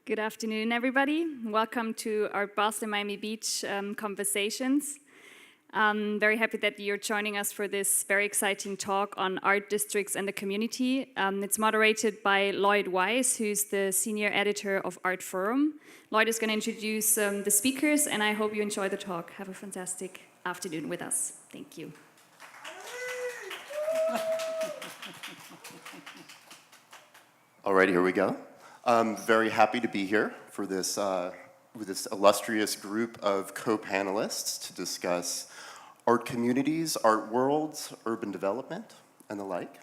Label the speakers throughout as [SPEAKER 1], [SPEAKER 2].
[SPEAKER 1] Good afternoon, everybody. Welcome to our Basel Miami Beach conversations. I'm very happy that you're joining us for this very exciting talk on art districts and the community. It's moderated by Lloyd, who's the senior editor of Artforum. Lloyd is going to introduce the speakers, and I hope you enjoy the talk. Have a fantastic afternoon with us. Thank you.
[SPEAKER 2] All right, here we go. I'm very happy to be here for this, with this illustrious group of co-panelists to discuss art communities, art worlds, urban development, and the like.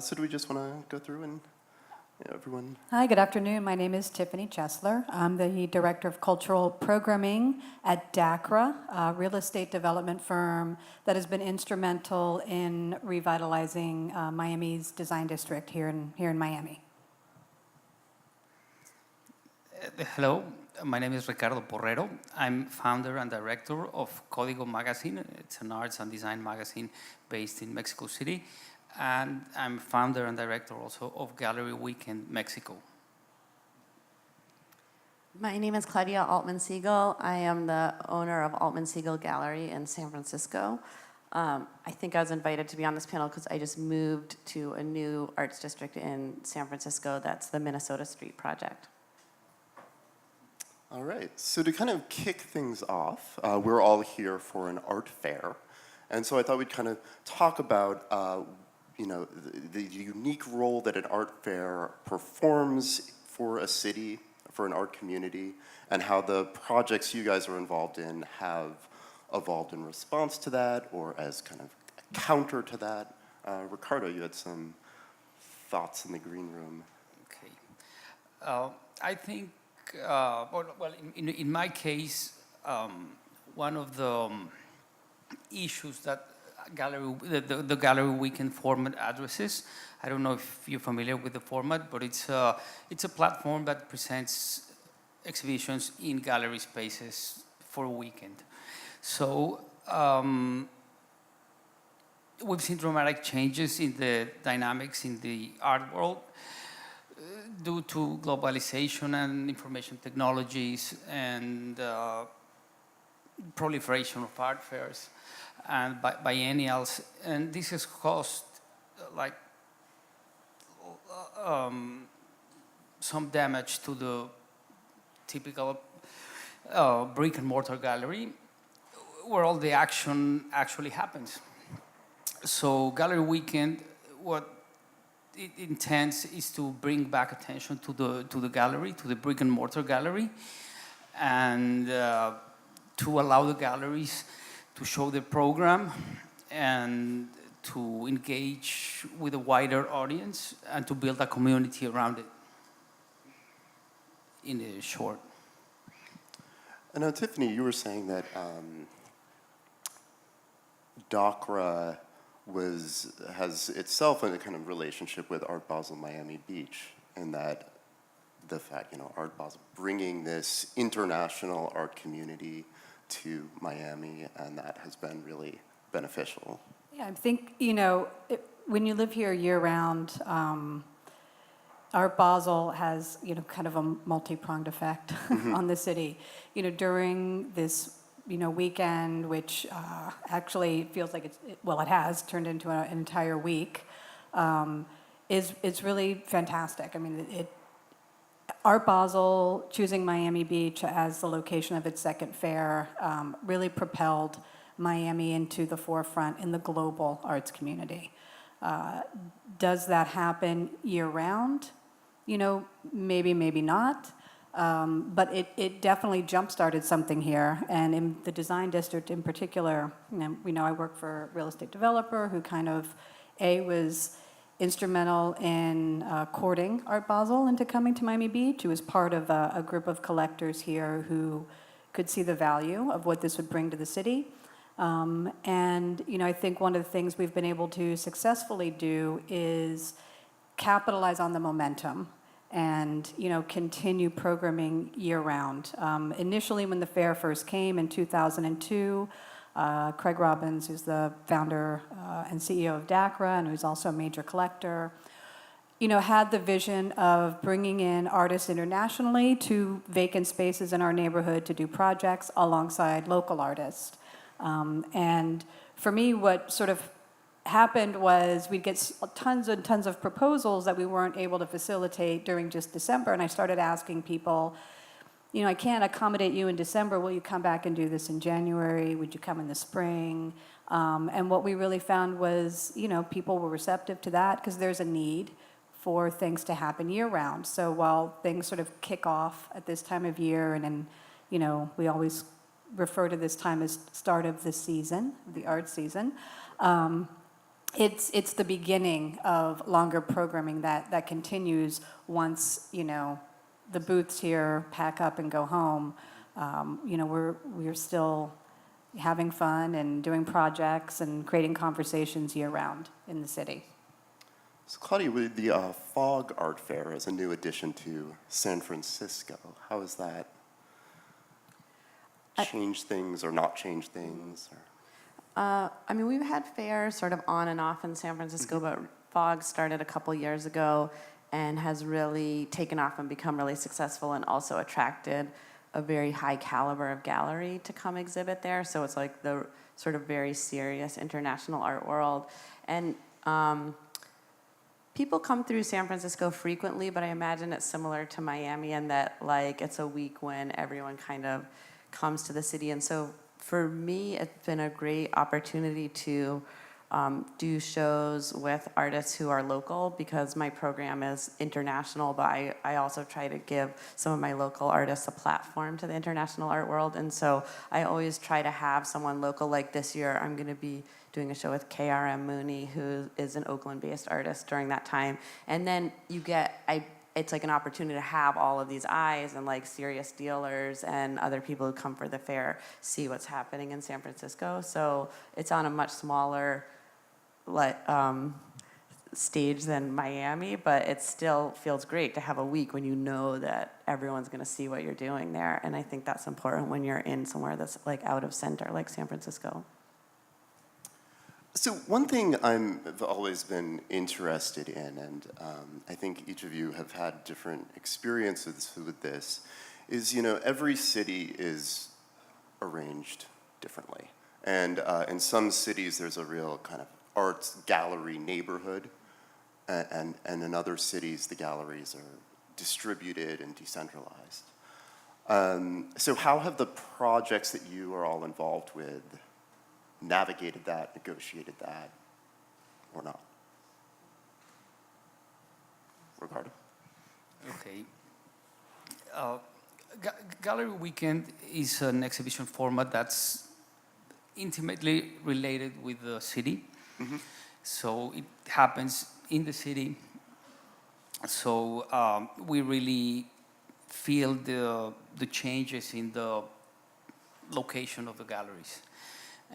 [SPEAKER 2] So do we just want to go through and everyone?
[SPEAKER 3] Hi, good afternoon. My name is Tiffany Chestler. I'm the Director of Cultural Programming at Dacra, a real estate development firm that has been instrumental in revitalizing Miami's design district here in Miami.
[SPEAKER 4] Hello, my name is Ricardo Porrero. I'm founder and director of Codigo magazine. It's an arts and design magazine based in Mexico City. And I'm founder and director also of Gallery Weekend Mexico.
[SPEAKER 5] My name is Claudia Altman-Siegel. I am the owner of Altman-Siegel Gallery in San Francisco. I think I was invited to be on this panel because I just moved to a new arts district in San Francisco. That's the Minnesota Street Project.
[SPEAKER 2] All right, so to kind of kick things off, we're all here for an art fair. And so I thought we'd kind of talk about the unique role that an art fair performs for a city, for an art community, and how the projects you guys are involved in have evolved in response to that or as kind of a counter to that. Ricardo, you had some thoughts in the green room.
[SPEAKER 4] Okay. I think, in my case, one of the issues that the Gallery Weekend format addresses. I don't know if you're familiar with the format, but it's a platform that presents exhibitions in gallery spaces for a weekend. So we've seen dramatic changes in the dynamics in the art world due to globalization and information technologies and proliferation of art fairs and biennials, and this has caused some damage to the typical brick and mortar gallery where all the action actually happens. So Gallery Weekend, what it intends is to bring back attention to the gallery, to the brick and mortar gallery, and to allow the galleries to show their program and to engage with a wider audience and to build a community around it in the short.
[SPEAKER 2] And now, Tiffany, you were saying that Dacra has itself a kind of relationship with Art Basel Miami Beach, and that the fact, Art Basel bringing this international art community to Miami, and that has been really beneficial.
[SPEAKER 3] Yeah, I think, when you live here year-round, Art Basel has, kind of a multi-pronged effect on the city. During this, weekend, which actually feels like it has turned into an entire week, is really fantastic. I mean, Art Basel choosing Miami Beach as the location of its second fair really propelled Miami into the forefront in the global arts community. Does that happen year-round? Maybe, maybe not. But it definitely jump-started something here. And in the design district in particular, I work for a real estate developer who kind of, was instrumental in courting Art Basel into coming to Miami Beach. He was part of a group of collectors here who could see the value of what this would bring to the city. And I think one of the things we've been able to successfully do is capitalize on the momentum and continue programming year-round. Initially, when the fair first came in 2002, Craig Robbins, who's the founder and CEO of Dacra, and who's also a major collector, had the vision of bringing in artists internationally to vacant spaces in our neighborhood to do projects alongside local artists. And for me, what sort of happened was we'd get tons and tons of proposals that we weren't able to facilitate during just December, and I started asking people, I can't accommodate you in December, will you come back and do this in January? Would you come in the spring? And what we really found was, people were receptive to that because there's a need for things to happen year-round. So while things sort of kick off at this time of year, and then, we always refer to this time as start of the season, the art season, it's the beginning of longer programming that continues once, the booths here pack up and go home. We're still having fun and doing projects and creating conversations year-round in the city.
[SPEAKER 2] So Claudia, with the Fog Art Fair as a new addition to San Francisco, how has that changed things or not changed things?
[SPEAKER 5] We've had fairs sort of on and off in San Francisco, but Fog started a couple years ago and has really taken off and become really successful, and also attracted a very high caliber of gallery to come exhibit there. So it's like the sort of very serious international art world. And people come through San Francisco frequently, but I imagine it's similar to Miami in that it's a week when everyone kind of comes to the city. And so for me, it's been a great opportunity to do shows with artists who are local, because my program is international, but I also try to give some of my local artists a platform to the international art world. And so I always try to have someone local. Like this year, I'm going to be doing a show with KRM Mooney, who is an Oakland-based artist during that time. And then it's like an opportunity to have all of these eyes and serious dealers and other people who come for the fair see what's happening in San Francisco. So it's on a much smaller stage than Miami, but it still feels great to have a week when you know that everyone's going to see what you're doing there. And I think that's important when you're in somewhere that's out of center, like San Francisco.
[SPEAKER 2] So one thing I've always been interested in, and I think each of you have had different experiences with this, is, every city is arranged differently. And in some cities, there's a real kind of arts gallery neighborhood, and in other cities, the galleries are distributed and decentralized. So how have the projects that you are all involved with navigated that, negotiated that, or not? Ricardo?
[SPEAKER 4] Okay. Gallery Weekend is an exhibition format that's intimately related with the city. Mm-hmm. So it happens in the city. So we really feel the changes in the location of the galleries.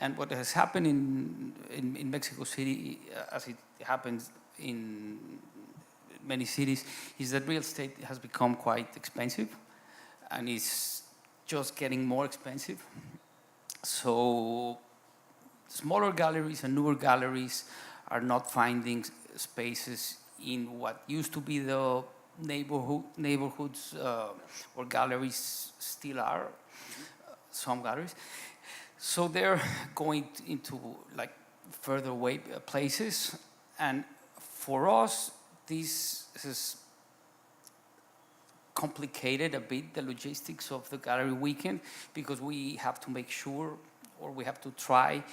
[SPEAKER 4] And what has happened in Mexico City, as it happens in many cities, is that real estate has become quite expensive, and it's just getting more expensive. So smaller galleries and newer galleries are not finding spaces in what used to be the neighborhoods where galleries still are, some galleries. So they're going into further away places, and for us, this has complicated a bit the logistics of the Gallery Weekend, because we have to make sure, or we have to try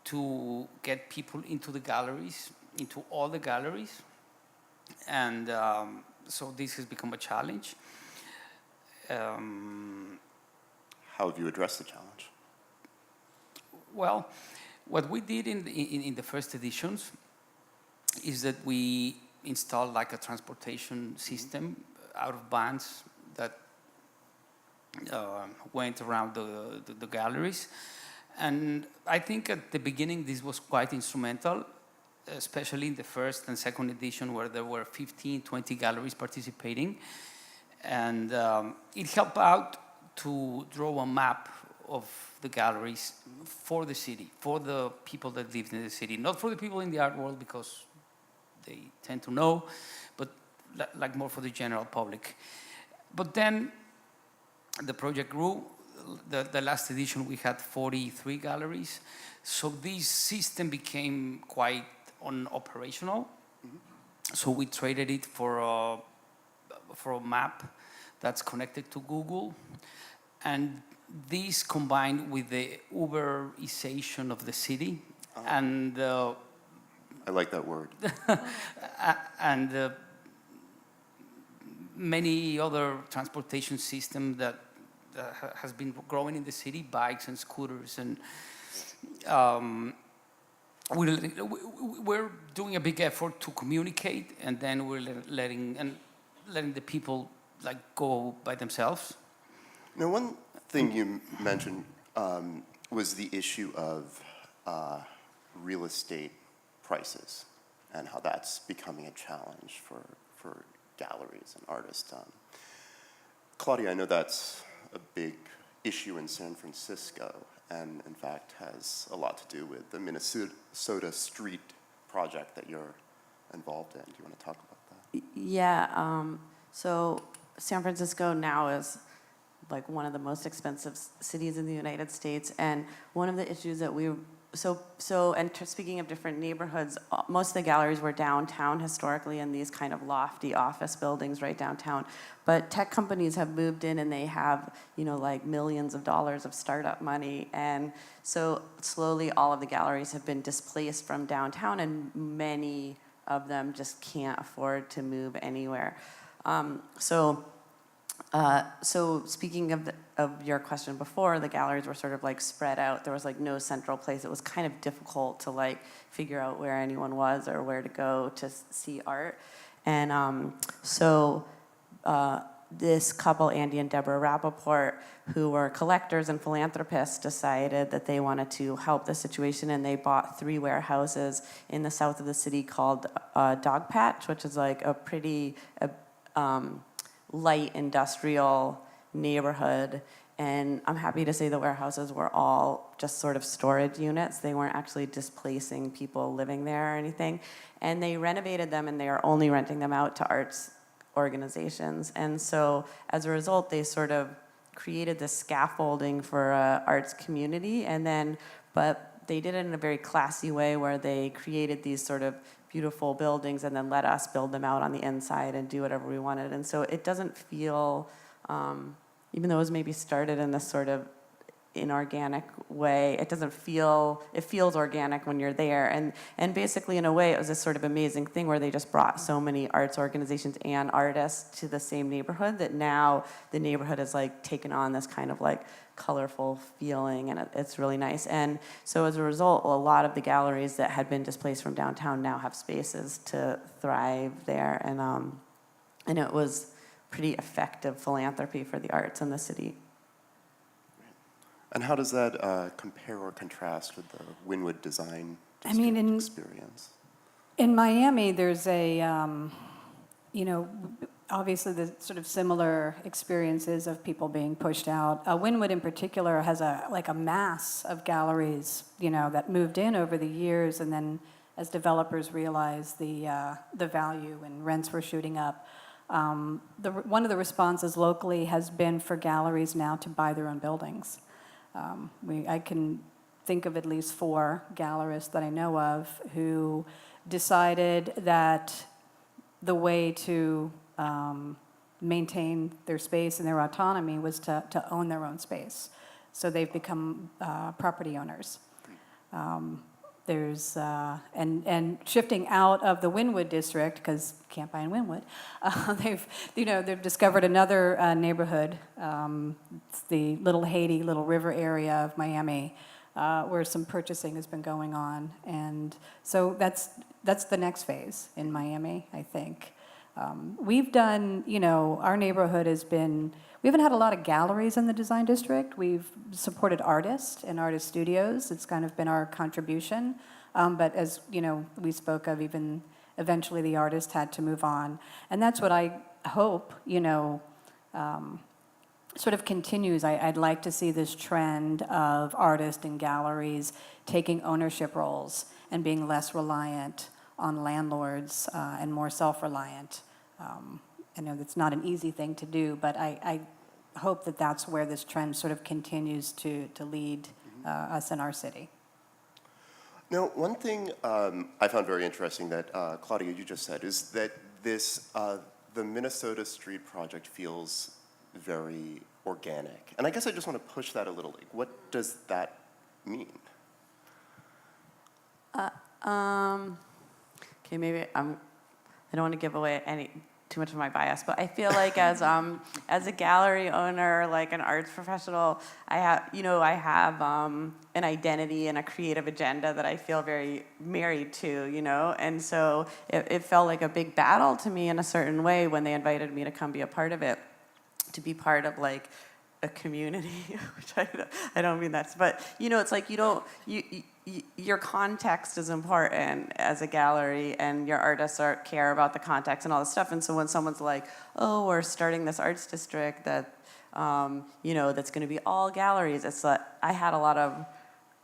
[SPEAKER 4] to get people into the galleries, into all the galleries, and so this has become a challenge.
[SPEAKER 2] How have you addressed the challenge?
[SPEAKER 4] Well, what we did in the first editions is that we installed a transportation system out of vans that went around the galleries. And I think at the beginning this was quite instrumental, especially in the first and second edition, where there were 15, 20 galleries participating. And it helped out to draw a map of the galleries for the city, for the people that lived in the city. Not for the people in the art world, because they tend to know, but like more for the general public. But then the project grew. The last edition we had 43 galleries. So this system became quite unoperational. So we traded it for a map that's connected to Google. And this combined with the Uberization of the city and
[SPEAKER 2] I like that word.
[SPEAKER 4] and many other transportation system that has been growing in the city, bikes and scooters, and we're doing a big effort to communicate, and then we're letting the people like go by themselves.
[SPEAKER 2] Now, one thing you mentioned was the issue of real estate prices and how that's becoming a challenge for galleries and artists. Claudia, I know that's a big issue in San Francisco, and in fact has a lot to do with the Minnesota Street project that you're involved in. Do you want to talk about that?
[SPEAKER 5] Yeah, so San Francisco now is like one of the most expensive cities in the United States, and one of the issues that speaking of different neighborhoods, most of the galleries were downtown historically in these kind of lofty office buildings right downtown. But tech companies have moved in and they have, like millions of dollars of startup money. And so slowly all of the galleries have been displaced from downtown, and many of them just can't afford to move anywhere. So speaking of your question before, the galleries were sort of like spread out. There was like no central place. It was kind of difficult to like figure out where anyone was or where to go to see art. And this couple, Andy and Deborah Rappaport, who were collectors and philanthropists, decided that they wanted to help the situation, and they bought 3 warehouses in the south of the city called Dog Patch, which is like a pretty light industrial neighborhood. And I'm happy to say the warehouses were all just sort of storage units. They weren't actually displacing people living there or anything. And they renovated them, and they are only renting them out to arts organizations. And so as a result, they sort of created this scaffolding for an arts community. But they did it in a very classy way, where they created these sort of beautiful buildings and then let us build them out on the inside and do whatever we wanted. And so it doesn't feel, even though it was maybe started in this sort of inorganic way, it feels organic when you're there. And basically, in a way, it was this sort of amazing thing where they just brought so many arts organizations and artists to the same neighborhood that now the neighborhood is like taken on this kind of like colorful feeling, and it's really nice. And so as a result, a lot of the galleries that had been displaced from downtown now have spaces to thrive there. And it was pretty effective philanthropy for the arts in the city.
[SPEAKER 2] And how does that compare or contrast with the Wynwood design experience?
[SPEAKER 3] In Miami, there's a, obviously the sort of similar experiences of people being pushed out. Wynwood in particular has a mass of galleries, that moved in over the years, and then as developers realized the value and rents were shooting up. One of the responses locally has been for galleries now to buy their own buildings. I can think of at least 4 gallerists that I know of who decided that the way to maintain their space and their autonomy was to own their own space. So they've become property owners. There's and shifting out of the Wynwood district, because can't buy in Wynwood. They've discovered another neighborhood. It's the Little Haiti, Little River area of Miami, where some purchasing has been going on, and so that's the next phase in Miami, I think. We've done, our neighborhood has been. We haven't had a lot of galleries in the design district. We've supported artists and artist studios. It's kind of been our contribution. But as we spoke of, even eventually the artist had to move on. And that's what I hope, sort of continues. I'd like to see this trend of artists and galleries taking ownership roles and being less reliant on landlords and more self-reliant. I know that's not an easy thing to do, but I hope that that's where this trend sort of continues to lead us in our city.
[SPEAKER 2] Now, one thing I found very interesting that Claudia, you just said, is that this the Minnesota Street Project feels very organic, and I guess I just want to push that a little. Like, what does that mean?
[SPEAKER 5] Okay, maybe I don't want to give away too much of my bias, but I feel like as a gallery owner, like an arts professional, I have an identity and a creative agenda that I feel very married to, and so it felt like a big battle to me in a certain way when they invited me to come be a part of it, to be part of like a community, which I don't mean that, but it's like your context is important as a gallery, and your artists care about the context and all this stuff. And so when someone's like, "Oh, we're starting this arts district that, that's going to be all galleries," it's like I had a lot of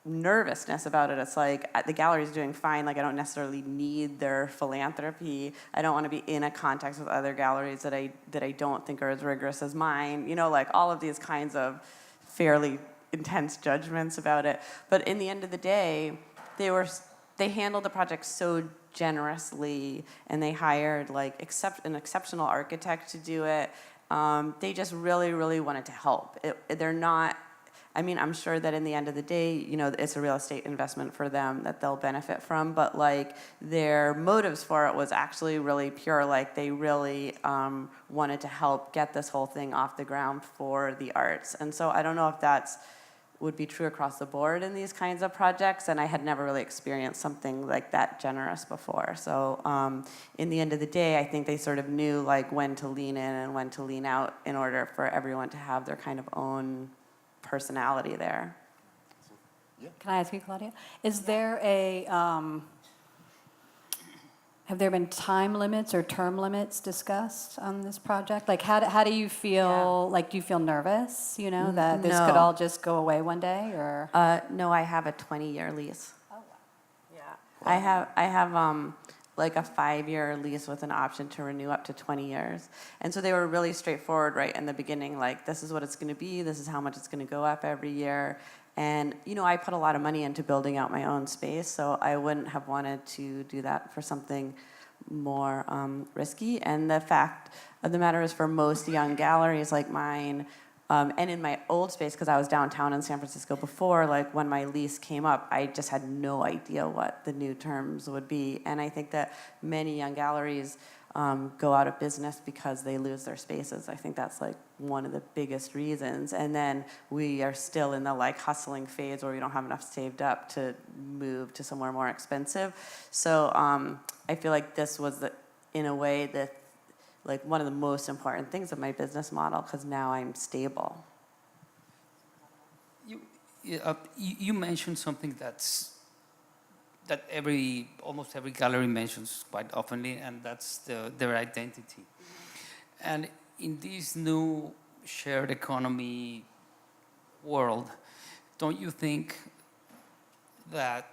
[SPEAKER 5] nervousness about it. It's like the gallery's doing fine. Like I don't necessarily need their philanthropy. I don't want to be in a context with other galleries that I don't think are as rigorous as mine. Like all of these kinds of fairly intense judgments about it. But in the end of the day, they handled the project so generously, and they hired like an exceptional architect to do it. They just really, really wanted to help. They're not. I mean, I'm sure that in the end of the day, it's a real estate investment for them that they'll benefit from. But like their motives for it was actually really pure. Like they really wanted to help get this whole thing off the ground for the arts. And so I don't know if that's would be true across the board in these kinds of projects, and I had never really experienced something like that generous before. So in the end of the day, I think they sort of knew like when to lean in and when to lean out in order for everyone to have their kind of own personality there.
[SPEAKER 3] Can I ask you, Claudia? Is there have there been time limits or term limits discussed on this project? Like, how do you feel? Yeah. Like, do you feel nervous? That this could all just go away one day, or?
[SPEAKER 5] No, I have a 20-year lease.
[SPEAKER 3] Oh, wow.
[SPEAKER 5] Yeah. Wow. I have like a 5-year lease with an option to renew up to 20 years. And so they were really straightforward right in the beginning, like this is what it's going to be, this is how much it's going to go up every year. And, I put a lot of money into building out my own space, so I wouldn't have wanted to do that for something more risky. And the fact of the matter is for most young galleries like mine, and in my old space, because I was downtown in San Francisco before, like when my lease came up, I just had no idea what the new terms would be. And I think that many young galleries go out of business because they lose their spaces. I think that's like one of the biggest reasons. And then we are still in the like hustling phase where we don't have enough saved up to move to somewhere more expensive. So I feel like this was in a way that like one of the most important things of my business model, because now I'm stable.
[SPEAKER 4] You mentioned something that almost every gallery mentions quite oftenly, and that's their identity. And in this new shared economy world, don't you think that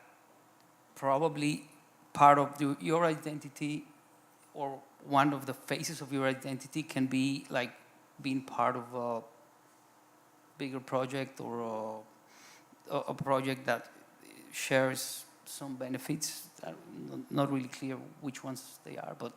[SPEAKER 4] probably part of your identity, or one of the faces of your identity, can be like being part of a bigger project, or a project that shares some benefits? I'm not really clear which ones they are, but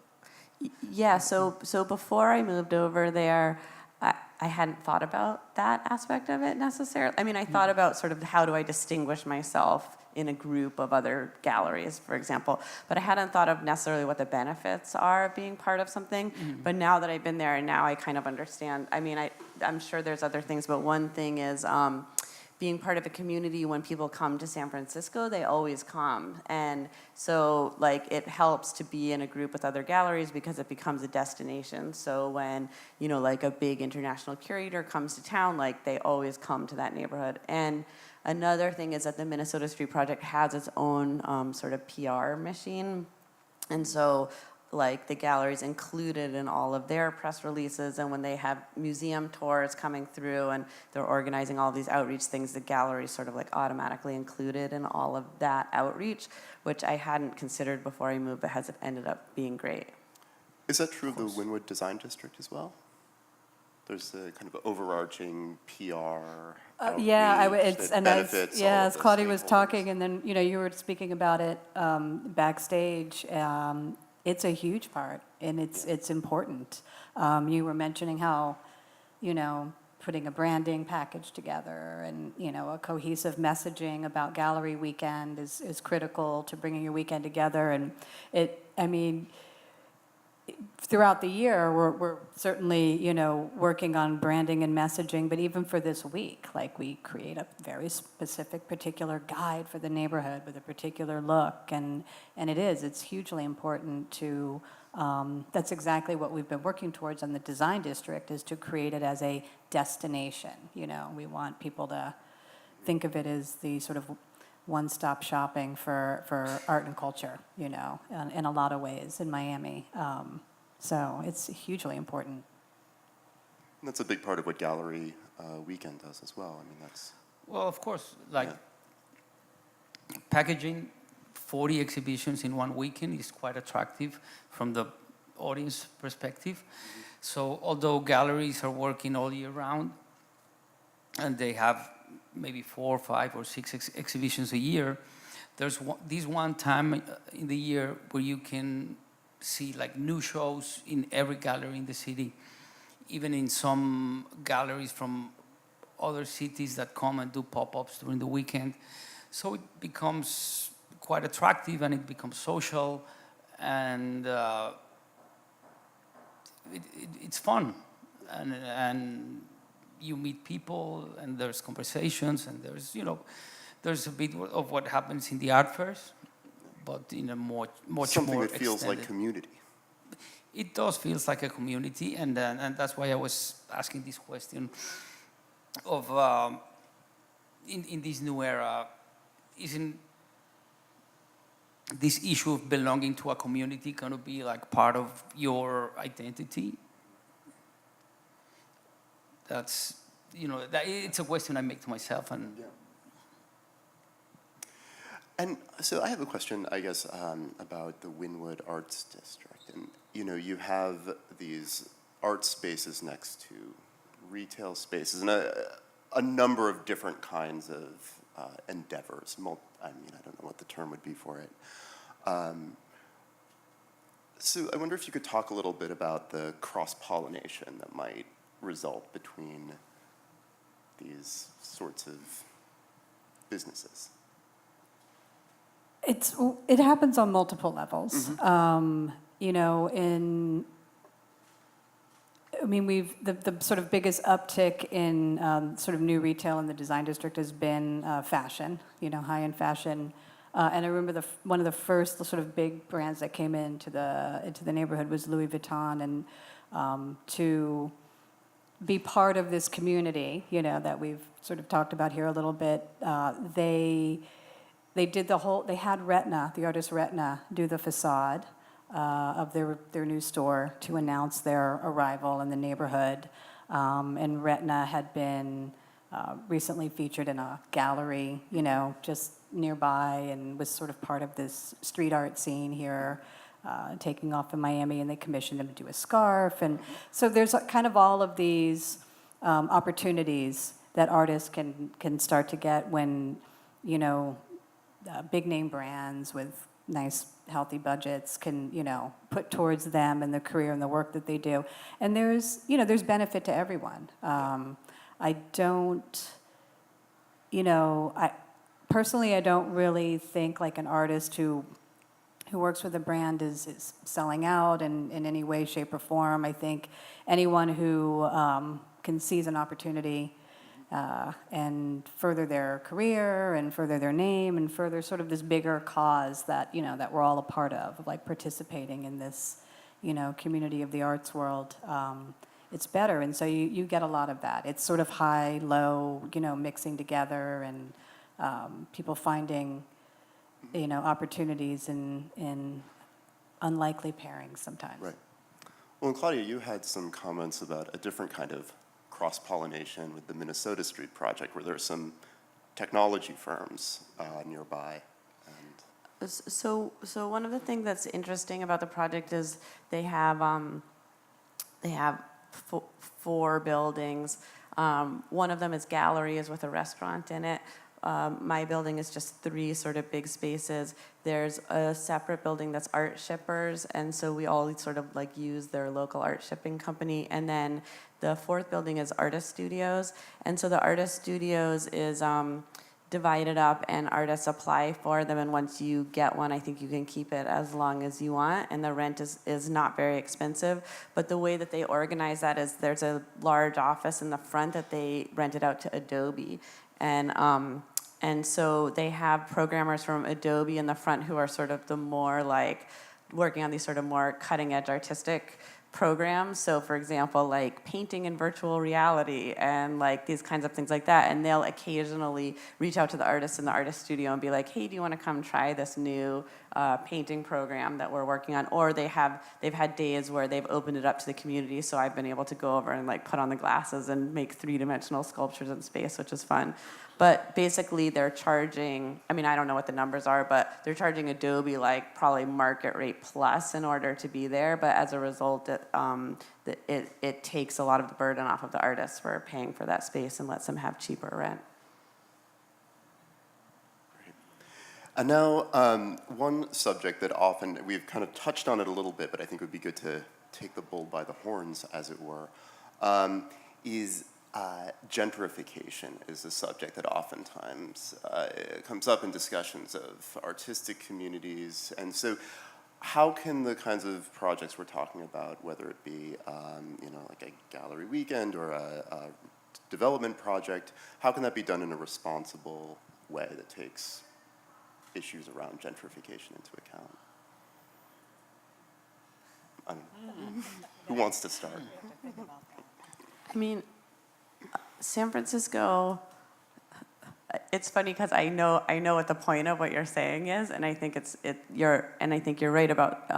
[SPEAKER 5] yeah. So before I moved over there, I hadn't thought about that aspect of it necessarily. I mean, I thought about sort of how do I distinguish myself in a group of other galleries, for example, but I hadn't thought of necessarily what the benefits are of being part of something. But now that I've been there, and now I kind of understand. I mean, I'm sure there's other things, but one thing is being part of a community. When people come to San Francisco, they always come. And so like it helps to be in a group with other galleries because it becomes a destination. So when, like a big international curator comes to town, like they always come to that neighborhood. And another thing is that the Minnesota Street Project has its own sort of PR machine. And so like the galleries included in all of their press releases, and when they have museum tours coming through and they're organizing all these outreach things, the galleries sort of like automatically included in all of that outreach, which I hadn't considered before I moved, but has ended up being great.
[SPEAKER 2] Is that true of the Wynwood Design District as well? There's a kind of overarching PR
[SPEAKER 3] Yeah,
[SPEAKER 2] outreach that benefits all of
[SPEAKER 3] as
[SPEAKER 2] the
[SPEAKER 3] Claudia was
[SPEAKER 2] stakeholders.
[SPEAKER 3] talking, and then, you were speaking about it backstage. It's a huge part, and it's important. You were mentioning how, putting a branding package together and, a cohesive messaging about Gallery Weekend is critical to bringing your weekend together. And throughout the year, we're certainly, working on branding and messaging, but even for this week, like we create a very specific, particular guide for the neighborhood with a particular look, and it's hugely important to, that's exactly what we've been working towards on the design district, is to create it as a destination. We want people to think of it as the sort of one-stop shopping for art and culture, in a lot of ways in Miami. So it's hugely important.
[SPEAKER 2] And that's a big part of what Gallery Weekend does as well. That's...
[SPEAKER 4] Well, of course, packaging 40 exhibitions in one weekend is quite attractive from the audience perspective. Mm-hmm. So although galleries are working all year round, and they have maybe 4, 5, or 6 exhibitions a year, there's this one time in the year where you can see new shows in every gallery in the city, even in some galleries from other cities that come and do pop-ups during the weekend. So it becomes quite attractive, and it becomes social, and it's fun, and you meet people, and there's conversations, and there's a bit of what happens in the art fairs, but in a much
[SPEAKER 2] something
[SPEAKER 4] more
[SPEAKER 2] that feels
[SPEAKER 4] extended.
[SPEAKER 2] like community.
[SPEAKER 4] It does feels like a community, and that's why I was asking this question of in this new era, isn't this issue of belonging to a community going to be part of your identity? That's it's a question I make to myself, and.
[SPEAKER 2] Yeah. And so I have a question, I guess, about the Wynwood Arts District. And, you have these art spaces next to retail spaces and a number of different kinds of endeavors. I don't know what the term would be for it. So I wonder if you could talk a little bit about the cross-pollination that might result between these sorts of businesses.
[SPEAKER 3] It happens on multiple levels.
[SPEAKER 2] Mm-hmm.
[SPEAKER 3] The sort of biggest uptick in sort of new retail in the design district has been fashion, high-end fashion. And I remember one of the first sort of big brands that came into the neighborhood was Louis Vuitton, and to be part of this community, that we've sort of talked about here a little bit, they did they had Retna, the artist Retna, do the facade of their new store to announce their arrival in the neighborhood. And Retna had been recently featured in a gallery, just nearby, and was sort of part of this street art scene here, taking off in Miami, and they commissioned them to do a scarf. And so there's kind of all of these opportunities that artists can start to get when, big name brands with nice, healthy budgets can, put towards them and their career and the work that they do. And there's benefit to everyone. I don't really think like an artist who works with a brand is selling out in any way, shape, or form. I think anyone who can seize an opportunity and further their career and further their name and further sort of this bigger cause that that we're all a part of, like participating in this community of the arts world, it's better. And so you get a lot of that. It's sort of high, low, mixing together, and people finding opportunities in unlikely pairings sometimes.
[SPEAKER 2] Right. Well, and Claudia, you had some comments about a different kind of cross-pollination with the Minnesota Street project, where there are some technology firms nearby.
[SPEAKER 5] So one of the things that's interesting about the project is they have four buildings. One of them is galleries with a restaurant in it. My building is just 3 sort of big spaces. There's a separate building that's art shippers, and so we all sort of like use their local art shipping company. And then the 4th building is artist studios, and so the artist studios is divided up, and artists apply for them, and once you get one, I think you can keep it as long as you want, and the rent is not very expensive. But the way that they organize that is there's a large office in the front that they rented out to Adobe, and so they have programmers from Adobe in the front who are sort of the more like working on these sort of more cutting edge artistic programs. So for example, like painting in virtual reality and like these kinds of things like that. And they'll occasionally reach out to the artists in the artist studio and be like, hey, do you want to come try this new painting program that we're working on? Or they've had days where they've opened it up to the community. So I've been able to go over and like put on the glasses and make 3-dimensional sculptures in space, which is fun. But basically they're charging, I mean, I don't know what the numbers are, but they're charging Adobe like probably market rate plus in order to be there. But as a result, it takes a lot of the burden off of the artists for paying for that space and lets them have cheaper rent.
[SPEAKER 2] Great. And now, one subject that often, we've kind of touched on it a little bit, but I think it would be good to take the bull by the horns, as it were, is gentrification is a subject that oftentimes comes up in discussions of artistic communities. And so how can the kinds of projects we're talking about, whether it be like a gallery weekend or a development project, how can that be done in a responsible way that takes issues around gentrification into account? I don't know. Who wants to start?
[SPEAKER 5] I mean, San Francisco, it's funny because I know what the point of what you're saying is, and I think you're right about.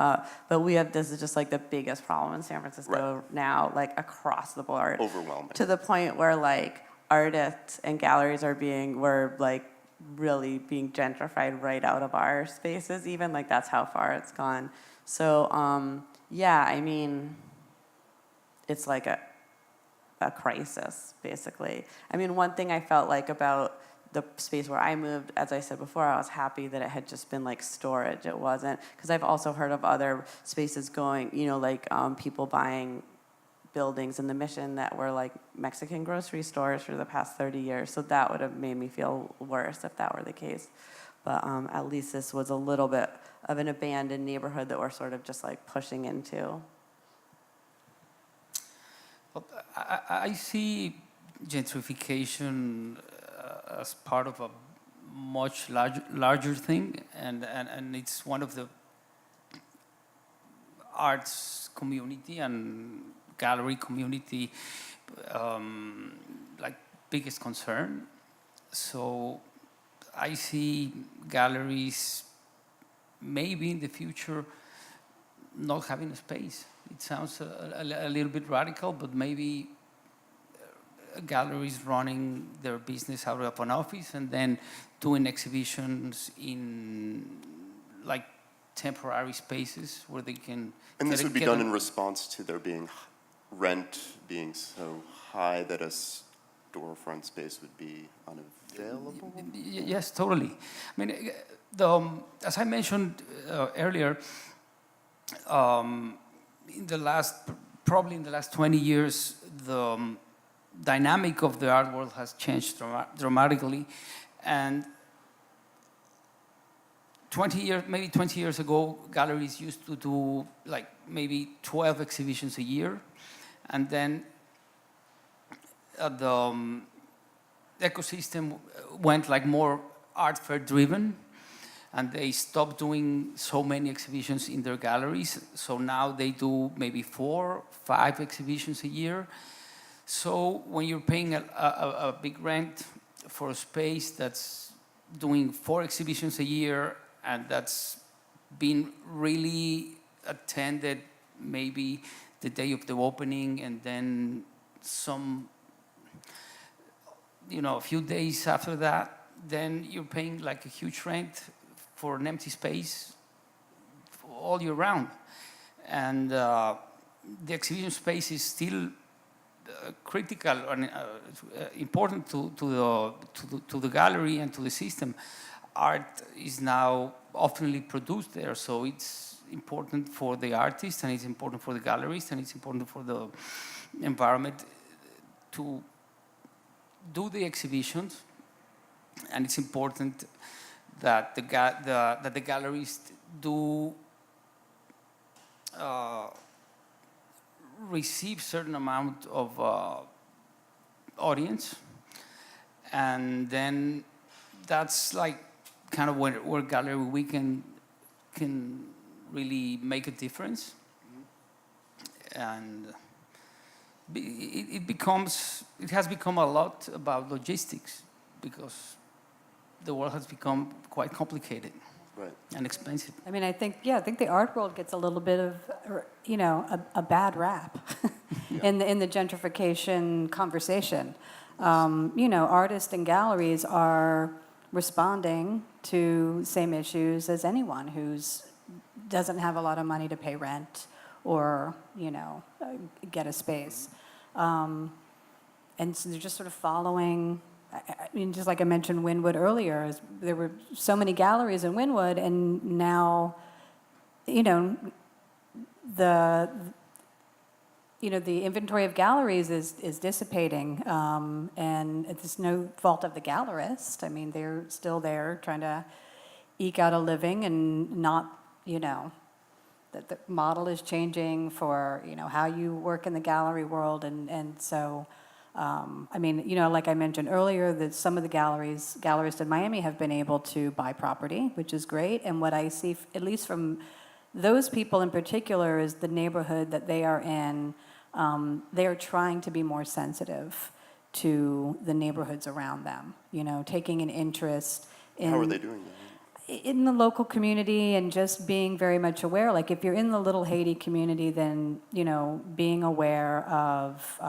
[SPEAKER 5] But this is just like the biggest problem in San Francisco now, like across the board.
[SPEAKER 2] Overwhelming.
[SPEAKER 5] To the point where like artists and galleries were like really being gentrified right out of our spaces. Even like that's how far it's gone. So yeah, I mean, it's like a crisis, basically. I mean, one thing I felt like about the space where I moved, as I said before, I was happy that it had just been like storage. It wasn't, because I've also heard of other spaces going, like people buying buildings in the Mission that were like Mexican grocery stores for the past 30 years. So that would have made me feel worse if that were the case. But at least this was a little bit of an abandoned neighborhood that we're sort of just like pushing into.
[SPEAKER 4] I see gentrification as part of a much larger thing, and it's one of the arts community and gallery community like biggest concern. So I see galleries maybe in the future not having a space. It sounds a little bit radical, but maybe galleries running their business out of an office and then doing exhibitions in like temporary spaces where they can.
[SPEAKER 2] And this would be done in response to there being rent being so high that a storefront space would be unavailable?
[SPEAKER 4] Yes, totally. I mean, as I mentioned earlier, probably in the last 20 years, the dynamic of the art world has changed dramatically. And 20 years ago, galleries used to do like maybe 12 exhibitions a year. And then the ecosystem went like more art fair driven. And they stopped doing so many exhibitions in their galleries. So now they do maybe 4, 5 exhibitions a year. So when you're paying a big rent for a space that's doing 4 exhibitions a year and that's been really attended maybe the day of the opening and then a few days after that, then you're paying like a huge rent for an empty space all year round. And the exhibition space is still critical and important to the gallery and to the system. Art is now oftenly produced there, so it's important for the artist, and it's important for the galleries, and it's important for the environment to do the exhibitions. And it's important that the galleries do receive certain amount of audience, and then that's like kind of where Gallery Week can really make a difference. And it has become a lot about logistics, because the world has become quite complicated.
[SPEAKER 2] Right.
[SPEAKER 4] And expensive.
[SPEAKER 3] I mean, I think the art world gets a little bit of, a bad rap in the gentrification conversation. Artists and galleries are responding to same issues as anyone who's doesn't have a lot of money to pay rent or, get a space. And so they're just sort of following. I mean, just like I mentioned Wynwood earlier, there were so many galleries in Wynwood, and now, the inventory of galleries is dissipating, and it's no fault of the gallerist. I mean, they're still there trying to eke out a living, and not, that the model is changing for, how you work in the gallery world, and so. Like I mentioned earlier, that some of the gallerists in Miami have been able to buy property, which is great. And what I see, at least from those people in particular, is the neighborhood that they are in, they are trying to be more sensitive to the neighborhoods around them, taking an interest in...
[SPEAKER 2] How are they doing that?
[SPEAKER 3] In the local community, and just being very much aware. Like if you're in the Little Haiti community, then, being aware of...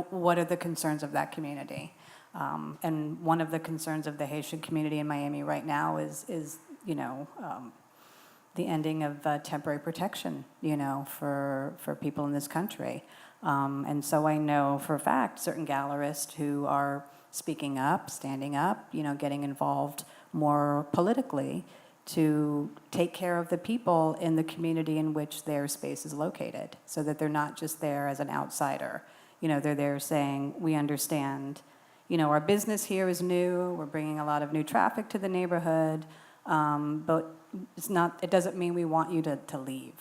[SPEAKER 3] what are the concerns of that community? And one of the concerns of the Haitian community in Miami right now is the ending of temporary protection, for people in this country. And so I know for a fact certain gallerists who are speaking up, standing up, getting involved more politically to take care of the people in the community in which their space is located, so that they're not just there as an outsider. They're there saying, we understand, our business here is new, we're bringing a lot of new traffic to the neighborhood, but it doesn't mean we want you to leave,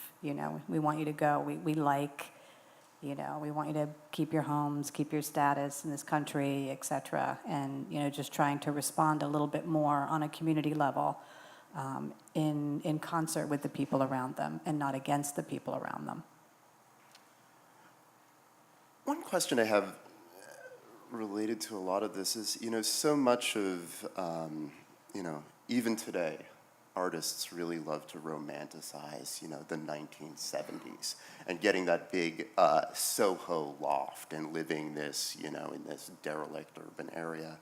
[SPEAKER 3] we want you to go. We want you to keep your homes, keep your status in this country, et cetera, and, just trying to respond a little bit more on a community level in concert with the people around them and not against the people around them.
[SPEAKER 2] One question I have related to a lot of this is, so much of, even today, artists really love to romanticize, the 1970s and getting that big Soho loft and living this, in this derelict urban area.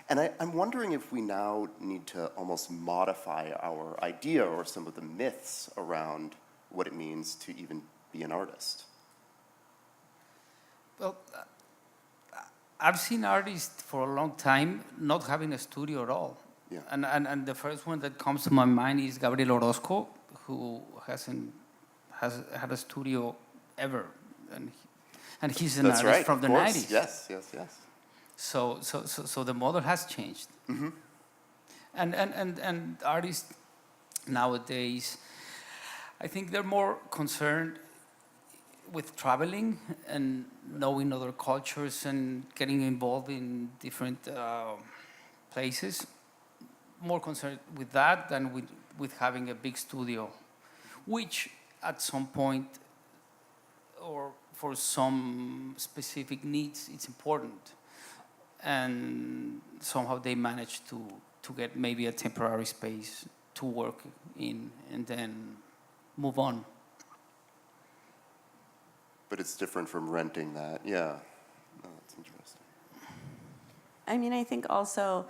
[SPEAKER 2] And I'm wondering if we now need to almost modify our idea or some of the myths around what it means to even be an artist.
[SPEAKER 4] Well, I've seen artists for a long time not having a studio at all.
[SPEAKER 2] Yeah.
[SPEAKER 4] And the first one that comes to my mind is Gabriel Orozco, who has had a studio ever. And he's an
[SPEAKER 2] That's
[SPEAKER 4] artist
[SPEAKER 2] right,
[SPEAKER 4] from the
[SPEAKER 2] of course.
[SPEAKER 4] 90s.
[SPEAKER 2] Yes.
[SPEAKER 4] So the model has changed.
[SPEAKER 2] Mm-hmm.
[SPEAKER 4] And artists nowadays, I think they're more concerned with traveling and knowing other cultures and getting involved in different places. More concerned with that than with having a big studio, which at some point or for some specific needs, it's important. And somehow they manage to get maybe a temporary space to work in and then move on.
[SPEAKER 2] But it's different from renting that. Yeah. Oh, that's interesting.
[SPEAKER 5] I mean, I think also,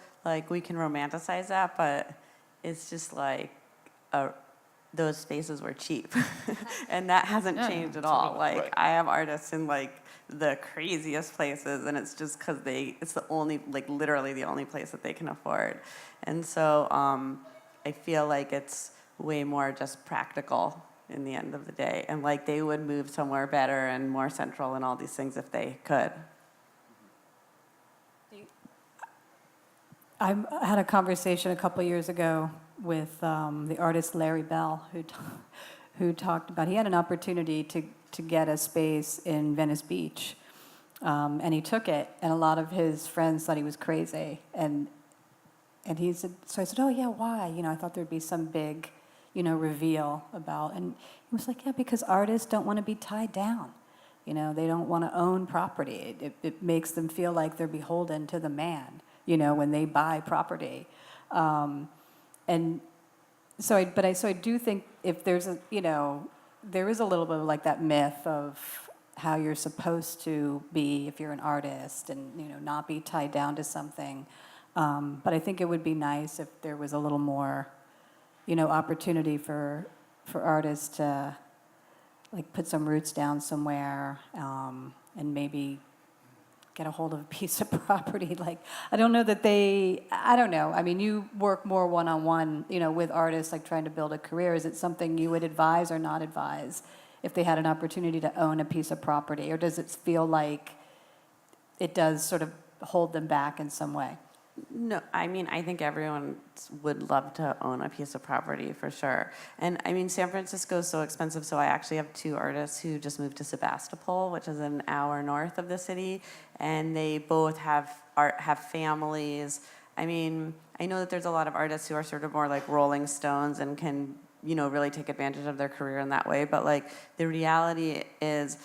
[SPEAKER 5] we can romanticize that, but it's just like those spaces were cheap. And that hasn't changed at all. Like,
[SPEAKER 2] Right.
[SPEAKER 5] I have artists in like the craziest places, and it's just because it's the only, like literally the only place that they can afford. And so I feel like it's way more just practical in the end of the day. And like they would move somewhere better and more central and all these things if they could.
[SPEAKER 3] I had a conversation a couple years ago with the artist Larry Bell, who talked about, he had an opportunity to get a space in Venice Beach, and he took it, and a lot of his friends thought he was crazy, and he said, so I said, oh yeah, why? I thought there'd be some big, reveal about, and he was like, yeah, because artists don't want to be tied down. They don't want to own property. It makes them feel like they're beholden to the man, when they buy property. And so I do think if there's there is a little bit of like that myth of how you're supposed to be if you're an artist and, not be tied down to something. But I think it would be nice if there was a little more, opportunity for artists to like put some roots down somewhere, and maybe get a hold of a piece of property. Like, I don't know. I mean, you work more one-on-one, with artists, like trying to build a career. Is it something you would advise or not advise if they had an opportunity to own a piece of property? Or does it feel like it does sort of hold them back in some way?
[SPEAKER 5] No, I mean, I think everyone would love to own a piece of property for sure. And I mean, San Francisco is so expensive, so I actually have two artists who just moved to Sebastopol, which is an hour north of the city, and they both have families. I mean, I know that there's a lot of artists who are sort of more like Rolling Stones and can, really take advantage of their career in that way, but like the reality is,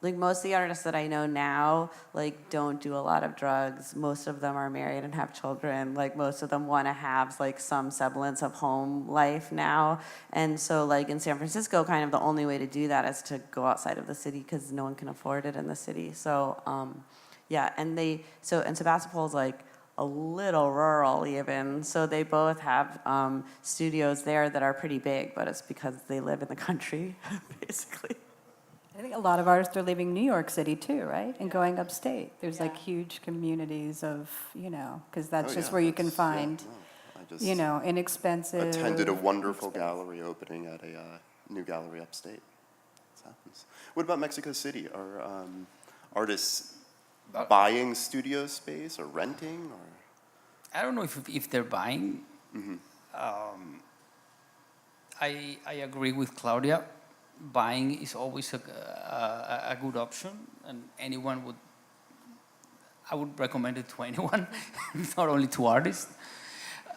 [SPEAKER 5] like most of the artists that I know now, like don't do a lot of drugs. Most of them are married and have children. Like most of them want to have like some semblance of home life now. And so like in San Francisco, kind of the only way to do that is to go outside of the city because no one can afford it in the city. So yeah, and Sebastopol is like a little rural even. So they both have studios there that are pretty big, but it's because they live in the country, basically.
[SPEAKER 3] I think a lot of artists are leaving New York City too, right? And going upstate. There's like huge communities of, because that's just where you can find,
[SPEAKER 2] I just
[SPEAKER 3] inexpensive.
[SPEAKER 2] attended a wonderful gallery opening at a new gallery upstate. This happens. What about Mexico City? Are artists buying studio space or renting? Or
[SPEAKER 4] I don't know if they're buying. I agree with Claudia. Buying is always a good option, and I would recommend it to anyone, not only to artists.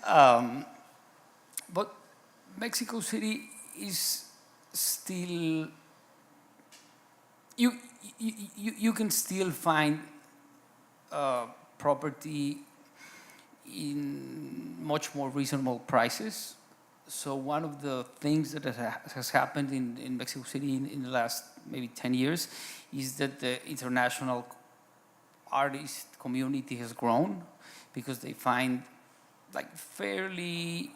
[SPEAKER 4] But Mexico City is still, you can still find property in much more reasonable prices. So one of the things that has happened in Mexico City in the last maybe 10 years is that the international artist community has grown because they find like fairly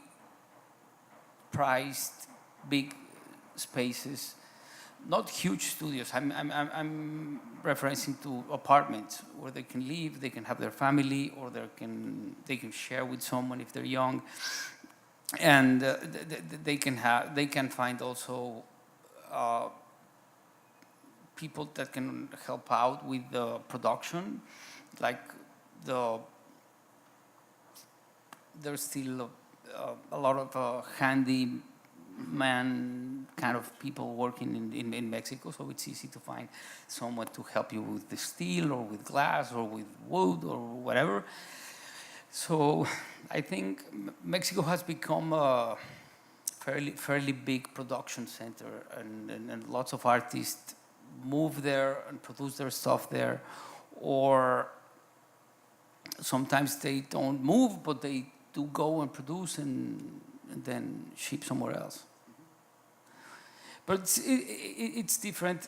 [SPEAKER 4] priced big spaces, not huge studios. I'm referencing to apartments where they can live, they can have their family, or they can share with someone if they're young. And they can find also people that can help out with the production, like there's still a lot of handyman kind of people working in Mexico, so it's easy to find someone to help you with the steel or with glass or with wood or whatever. So I think Mexico has become a fairly big production center, and lots of artists move there and produce their stuff there, or sometimes they don't move, but they do go and produce and then ship somewhere else. But it's different.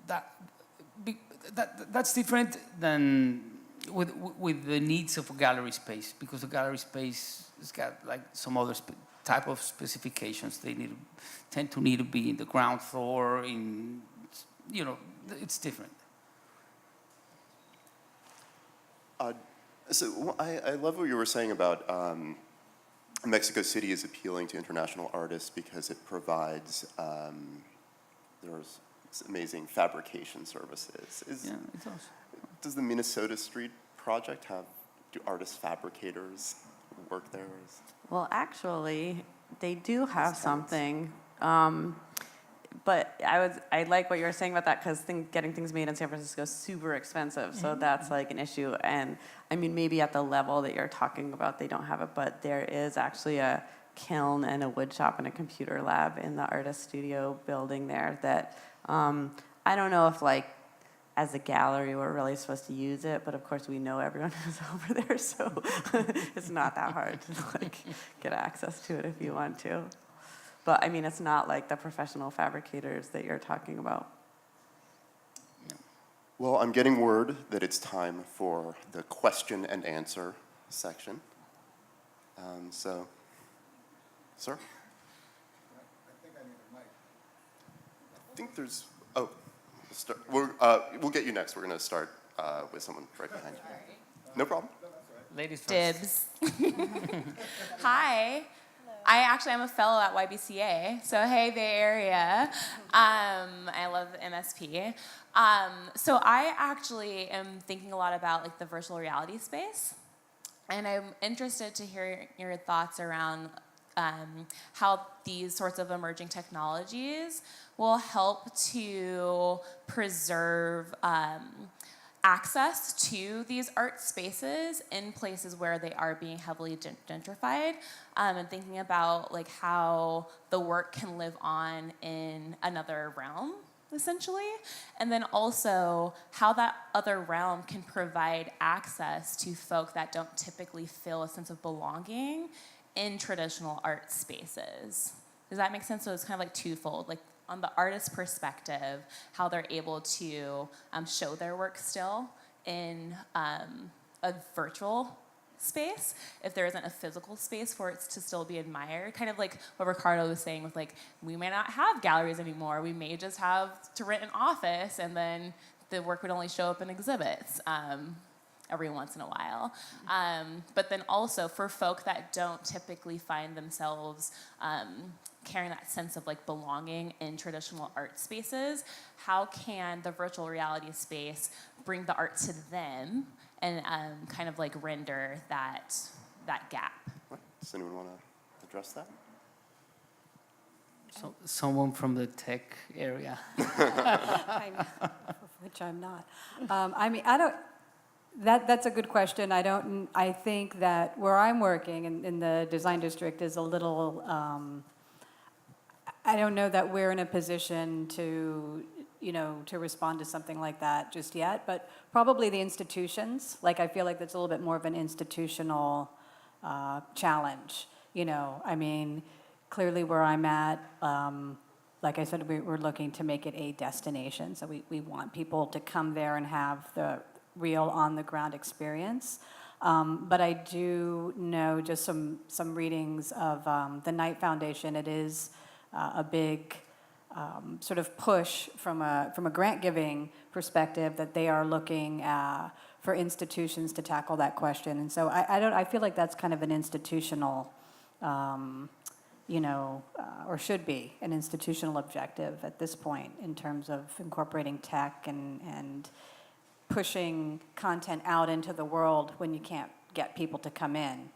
[SPEAKER 4] That's different than with the needs of a gallery space, because the gallery space has got like some other type of specifications. They tend to need to be in the ground floor. It's different.
[SPEAKER 2] So I love what you were saying about Mexico City is appealing to international artists because it provides there's amazing fabrication services.
[SPEAKER 4] Yeah, it does.
[SPEAKER 2] Does the Minnesota Street project do artist fabricators work there?
[SPEAKER 5] Well, actually, they do have something. But I like what you were saying about that, because getting things made in San Francisco is super expensive. So that's like an issue. And I mean, maybe at the level that you're talking about, they don't have it, but there is actually a kiln and a wood shop and a computer lab in the artist studio building there that I don't know if like as a gallery we're really supposed to use it, but of course we know everyone who's over there, so it's not that hard to like get access to it if you want to. But I mean, it's not like the professional fabricators that you're talking about.
[SPEAKER 2] Well, I'm getting word that it's time for the question and answer section. So, sir?
[SPEAKER 6] I think I need a mic.
[SPEAKER 2] I think there's, we'll get you next. We're going to start with someone right behind you. No problem.
[SPEAKER 4] Ladies first.
[SPEAKER 7] Dibs. Hi. I actually am a fellow at YBCA, so hey, Bay Area. I love MSP. So I actually am thinking a lot about like the virtual reality space, and I'm interested to hear your thoughts around how these sorts of emerging technologies will help to preserve access to these art spaces in places where they are being heavily gentrified, and thinking about like how the work can live on in another realm, essentially, and then also how that other realm can provide access to folk that don't typically feel a sense of belonging in traditional art spaces. Does that make sense? So it's kind of like twofold, like on the artist's perspective, how they're able to show their work still in a virtual space, if there isn't a physical space for it to still be admired. Kind of like what Ricardo was saying with like, we may not have galleries anymore. We may just have to rent an office, and then the work would only show up in exhibits every once in a while. But then also for folk that don't typically find themselves carrying that sense of like belonging in traditional art spaces, how can the virtual reality space bring the art to them and kind of like render that gap?
[SPEAKER 2] Does anyone want to address that?
[SPEAKER 4] So, someone from the tech area.
[SPEAKER 3] Which I'm not. I mean, I don't. That's a good question. I think that where I'm working in the design district is a little. I don't know that we're in a position to respond to something like that just yet, but probably the institutions. Like, I feel like that's a little bit more of an institutional challenge. I mean, clearly where I'm at, like I said, we're looking to make it a destination. So we want people to come there and have the real on-the-ground experience. But I do know just some readings of the Knight Foundation. It is a big sort of push from a grant-giving perspective that they are looking for institutions to tackle that question. And so I feel like that's kind of an institutional, or should be an institutional objective at this point in terms of incorporating tech and pushing content out into the world when you can't get people to come in.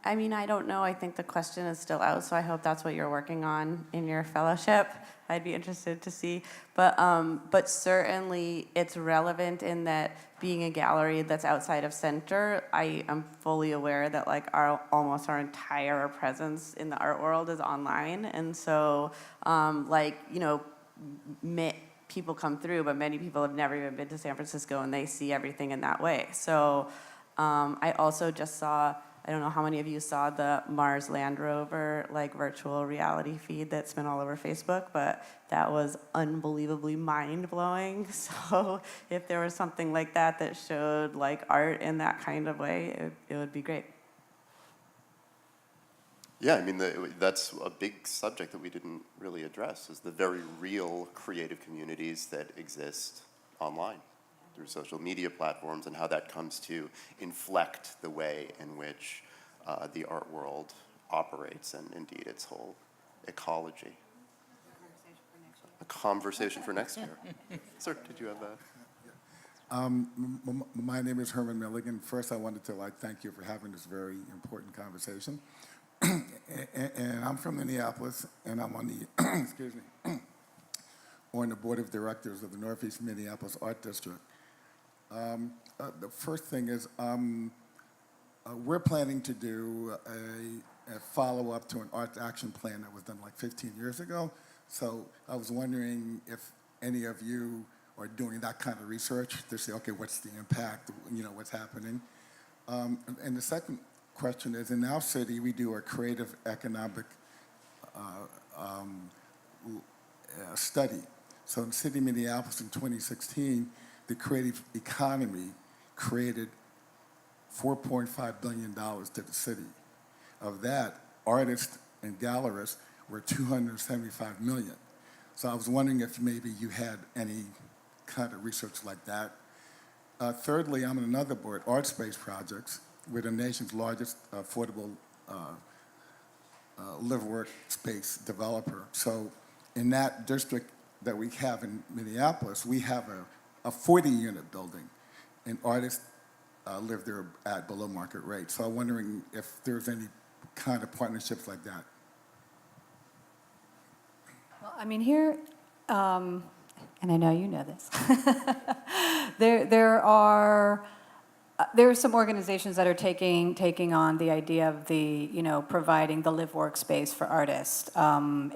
[SPEAKER 5] I mean, I don't know. I think the question is still out, so I hope that's what you're working on in your fellowship. I'd be interested to see. But certainly it's relevant in that being a gallery that's outside of center, I am fully aware that like almost our entire presence in the art world is online. And so people come through, but many people have never even been to San Francisco, and they see everything in that way. So I also just saw I don't know how many of you saw the Mars Land Rover like virtual reality feed that's been all over Facebook, but that was unbelievably mind-blowing. So if there was something like that that showed like art in that kind of way, it would be great.
[SPEAKER 2] Yeah, I mean, that's a big subject that we didn't really address, is the very real creative communities that exist online through social media platforms, and how that comes to inflect the way in which the art world operates, and indeed its whole ecology. A conversation for next year. Sir, did you have that?
[SPEAKER 6] My name is Herman Milligan. First, I wanted to thank you for having this very important conversation. And I'm from Minneapolis, and I'm on the excuse me, on the board of directors of the Northeast Minneapolis Art District. The first thing is we're planning to do a follow-up to an art action plan that was done like 15 years ago. So I was wondering if any of you are doing that kind of research to say, okay, what's the impact, what's happening. And the second question is, in our city, we do a creative economic study. So in the city of Minneapolis in 2016, the creative economy created $4.5 billion to the city. Of that, artists and gallerists were $275 million. So I was wondering if maybe you had any kind of research like that. Thirdly, I'm on another board, Art Space Projects. We're the nation's largest affordable live-work space developer. So in that district that we have in Minneapolis, we have a 40-unit building, and artists live there at below market rate. So I'm wondering if there's any kind of partnerships like that.
[SPEAKER 3] Well, I mean, here, and I know you know this, there are some organizations that are taking on the idea of providing the live work space for artists.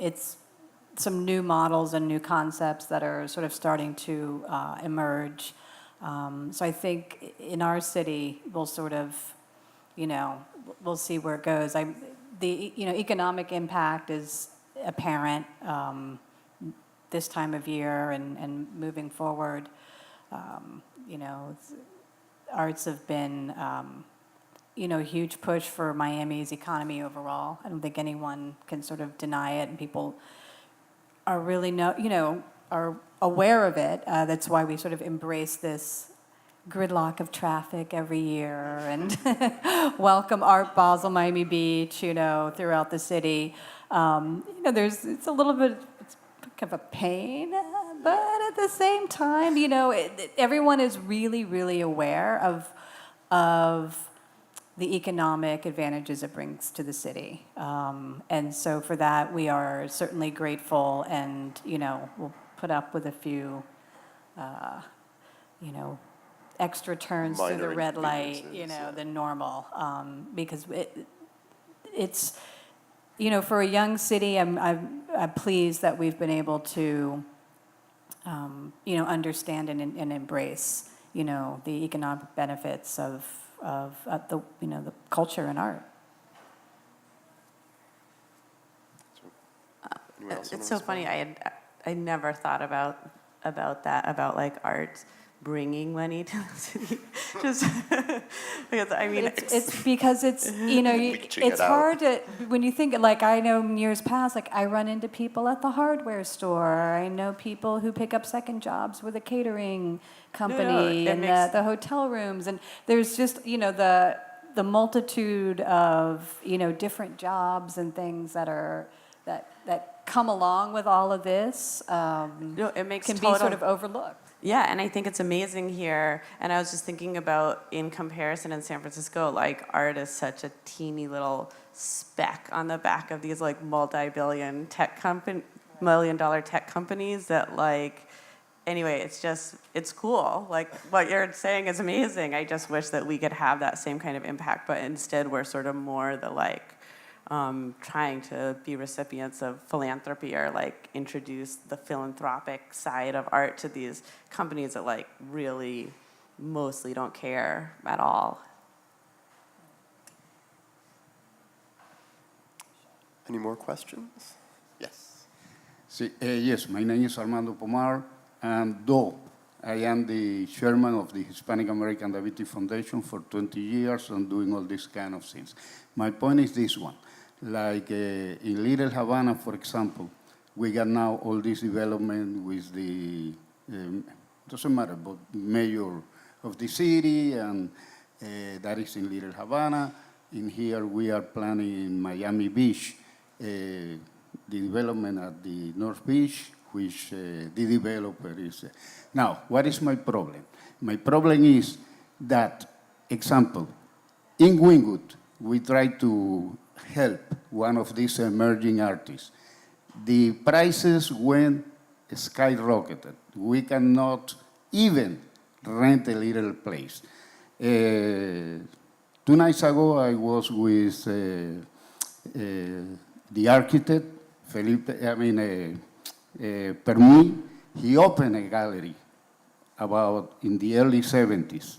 [SPEAKER 3] It's some new models and new concepts that are sort of starting to emerge. So I think in our city, we'll sort of, we'll see where it goes. The economic impact is apparent this time of year and moving forward. Arts have been, a huge push for Miami's economy overall. I don't think anyone can sort of deny it, and people are really are aware of it. That's why we sort of embrace this gridlock of traffic every year and welcome Art Basel, Miami Beach, throughout the city. It's a little bit, it's kind of a pain, but at the same time, everyone is really, really aware of the economic advantages it brings to the city. And so for that, we are certainly grateful, and, we'll put up with a few, extra turns through the red light, than normal, because it's, for a young city, I'm pleased that we've been able to, understand and embrace, the economic benefits of the the culture and art.
[SPEAKER 5] It's so funny. I never thought about that, about like art bringing money to the city. Just because
[SPEAKER 3] it's because it's it's hard to, when you think, like, I know in years past, like, I run into people at the hardware store. I know people who pick up second jobs with a catering company and the hotel rooms, and there's just the multitude of different jobs and things that come along with all of this.
[SPEAKER 5] It makes
[SPEAKER 3] can be sort of overlooked.
[SPEAKER 5] Yeah, and I think it's amazing here. And I was just thinking about, in comparison in San Francisco, like, art is such a teeny little speck on the back of these like multi-billion million-dollar tech companies that, like, anyway, it's cool. Like, what you're saying is amazing. I just wish that we could have that same kind of impact, but instead we're sort of more the trying to be recipients of philanthropy, or like introduce the philanthropic side of art to these companies that like really mostly don't care at all.
[SPEAKER 2] Any more questions? Yes.
[SPEAKER 8] Yes, my name is Armando Kumar, and though I am the chairman of the Hispanic American Diabetes Foundation for 20 years and doing all these kind of things. My point is this one. Like in Little Havana, for example, we got now all this development with the, doesn't matter, but mayor of the city, and that is in Little Havana. In here, we are planning in Miami Beach, the development at the North Beach, which the developer is. Now, what is my problem? My problem is that, example, in Wingwood, we try to help one of these emerging artists. The prices went skyrocketed. We cannot even rent a little place. 2 nights ago, I was with the architect, Felipe, Permuy. He opened a gallery about in the early 70s,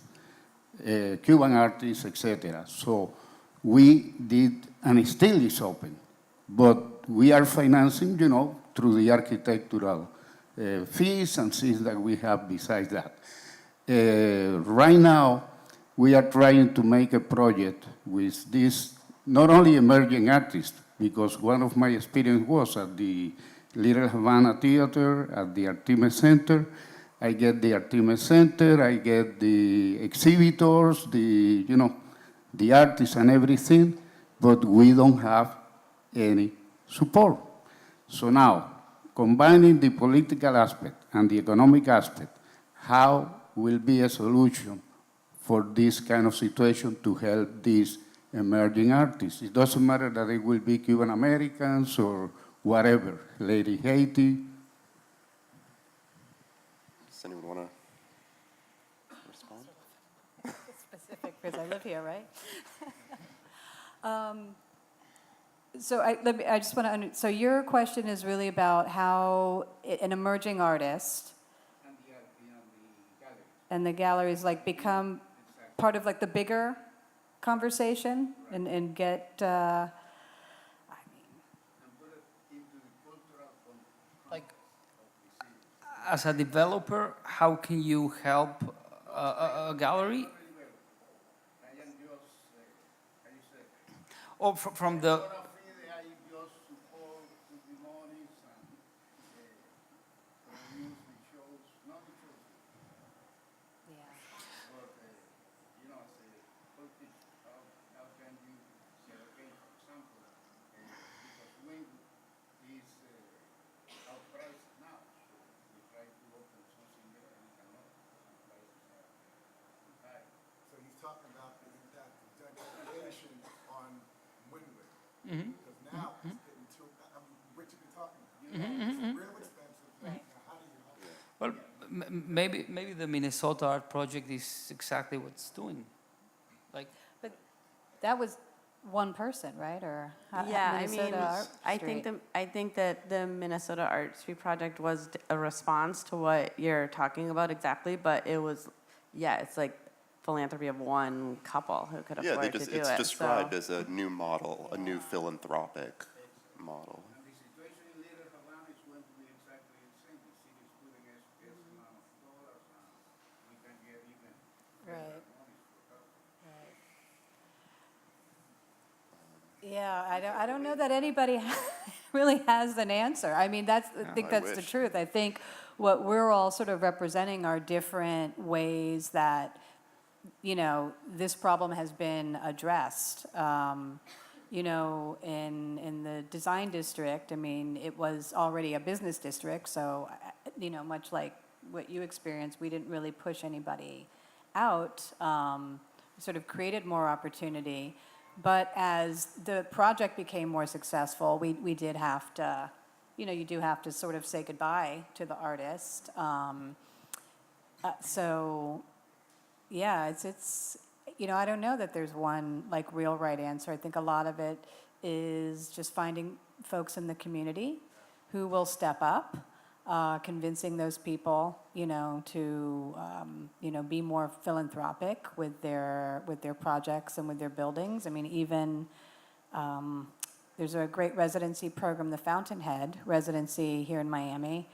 [SPEAKER 8] Cuban artists, etc. So we did, and it still is open, but we are financing, through the architectural fees and things that we have besides that. Right now, we are trying to make a project with this, not only emerging artists, because one of my experience was at the Little Havana Theater, at the Artemis Center. I get the Artemis Center, I get the exhibitors, the artists and everything, but we don't have any support. So now, combining the political aspect and the economic aspect, how will be a solution for this kind of situation to help these emerging artists? It doesn't matter that it will be Cuban Americans or whatever, Lady Haiti.
[SPEAKER 2] Does anyone want to respond?
[SPEAKER 3] Specific, because I live here, right? So I just want to, so your question is really about how an emerging artist and the galleries become part of the bigger conversation and get,
[SPEAKER 4] As a developer, how can you help a gallery? Or from the...
[SPEAKER 6] So he's talking about the impact of gentrification on Wynwood. Because now it's getting too, what you've been talking about, it's real expensive. Now, how do you help it?
[SPEAKER 4] Well, maybe the Minnesota Art Project is exactly what it's doing.
[SPEAKER 3] but that was one person, right? Or
[SPEAKER 5] Yeah,
[SPEAKER 3] Minnesota Art Street.
[SPEAKER 5] I think that the Minnesota Art Street project was a response to what you're talking about exactly, but it was, it's like philanthropy of one couple who could afford to do it.
[SPEAKER 2] It's described as a new model, a new philanthropic model.
[SPEAKER 8] And the situation in Little Havana is going to be exactly the same. The city is putting S amount of dollars, and we can get even
[SPEAKER 3] Right.
[SPEAKER 8] money for that.
[SPEAKER 3] Yeah, I don't know that anybody really has an answer. I mean, I think
[SPEAKER 2] I
[SPEAKER 3] that's the
[SPEAKER 2] wish.
[SPEAKER 3] truth. I think what we're all sort of representing are different ways that, this problem has been addressed. In the design district, it was already a business district, so, much like what you experienced, we didn't really push anybody out, sort of created more opportunity. But as the project became more successful, we did have to, you do have to sort of say goodbye to the artist. It's I don't know that there's one real right answer. I think a lot of it is just finding folks in the community who will step up, convincing those people, to be more philanthropic with their projects and with their buildings. Even there's a great residency program, the Fountainhead residency here in Miami,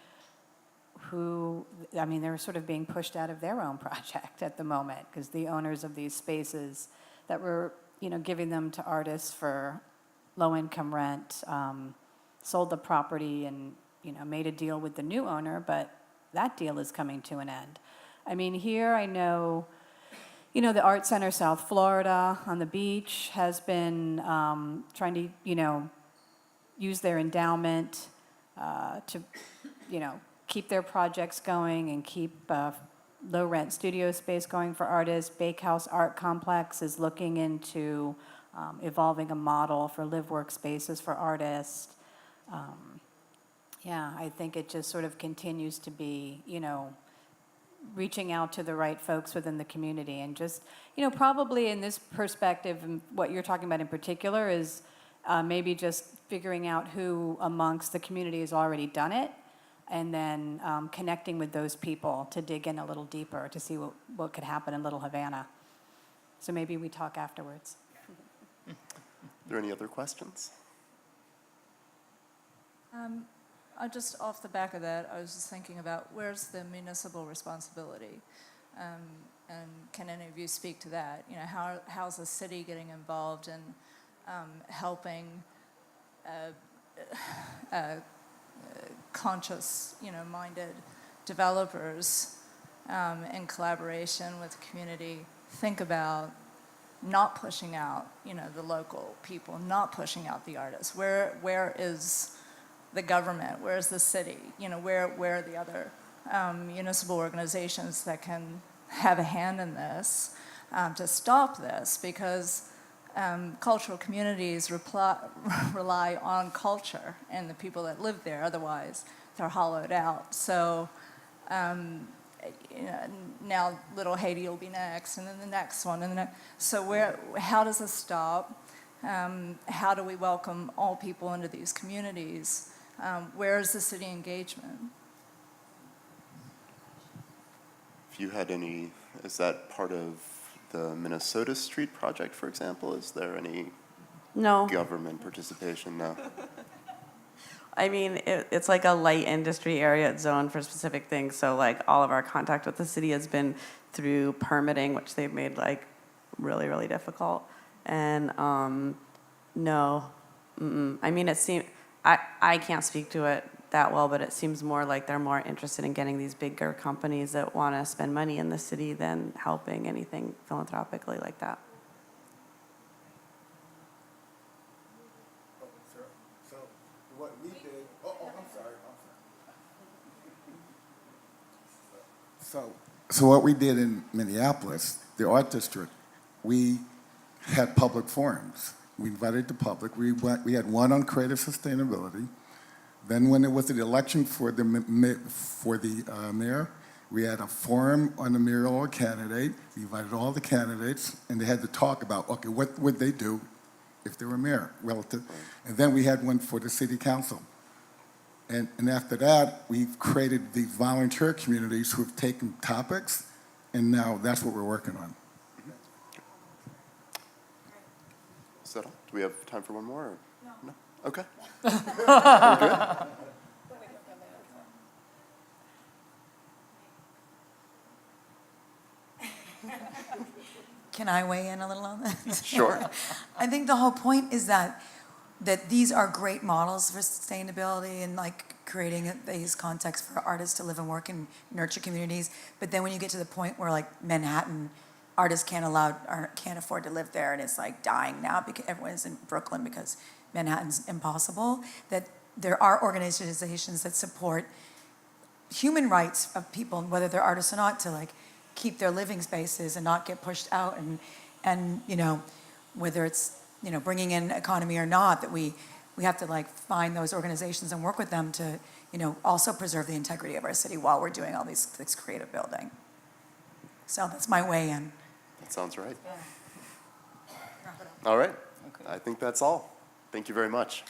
[SPEAKER 3] who, I mean, they're sort of being pushed out of their own project at the moment because the owners of these spaces that were, giving them to artists for low-income rent sold the property and, made a deal with the new owner, but that deal is coming to an end. I mean, here I know, the Art Center South Florida on the beach has been trying to, use their endowment to, keep their projects going and keep low-rent studio space going for artists. Bakehouse Art Complex is looking into evolving a model for live workspaces for artists. Yeah, I think it just sort of continues to be, reaching out to the right folks within the community. And just, probably in this perspective, and what you're talking about in particular is maybe just figuring out who amongst the community has already done it, and then connecting with those people to dig in a little deeper to see what could happen in Little Havana. So maybe we talk afterwards.
[SPEAKER 2] Are there any other questions?
[SPEAKER 9] Just off the back of that, I was just thinking about where's the municipal responsibility? And can any of you speak to that? How's the city getting involved in helping conscious, minded developers in collaboration with the community think about not pushing out, the local people, not pushing out the artists? Where is the government? Where's the city? Where are the other municipal organizations that can have a hand in this to stop this? Because cultural communities rely on culture and the people that live there. Otherwise, they're hollowed out. So now Little Haiti will be next, and then the next one, and the next. So how does this stop? How do we welcome all people into these communities? Where is the city engagement?
[SPEAKER 2] If you had any, is that part of the Minnesota Street Project, for example? Is there any
[SPEAKER 5] No.
[SPEAKER 2] government participation? No.
[SPEAKER 5] I mean, it's like a light industry area. It's zoned for specific things. So like all of our contact with the city has been through permitting, which they've made like really, really difficult. And no, I mean, it seems, I can't speak to it that well, but it seems more like they're more interested in getting these bigger companies that want to spend money in the city than helping anything philanthropically like that.
[SPEAKER 6] So what we did, I'm sorry. So what we did in Minneapolis, the art district, we had public forums. We invited the public. We had one on creative sustainability. Then when it was the election for the mayor, we had a forum on the mayoral candidate. We invited all the candidates, and they had to talk about, okay, what would they do if they were mayor relative. And then we had one for the city council. And after that, we've created these volunteer communities who have taken topics, and now that's what we're working on.
[SPEAKER 2] Is that all? Do we have time for one more? Or? No. Okay. We're good.
[SPEAKER 10] Can I weigh in a little on that?
[SPEAKER 2] Sure.
[SPEAKER 10] I think the whole point is that these are great models for sustainability and like creating these contexts for artists to live and work and nurture communities. But then when you get to the point where like Manhattan, artists can't afford to live there, and it's like dying now because everyone's in Brooklyn because Manhattan's impossible, that there are organizations that support human rights of people, whether they're artists or not, to like keep their living spaces and not get pushed out, and whether it's bringing in economy or not, that we have to like find those organizations and work with them to also preserve the integrity of our city while we're doing all this creative building. So that's my way in.
[SPEAKER 2] That sounds right. All right. I think that's all. Thank you very much.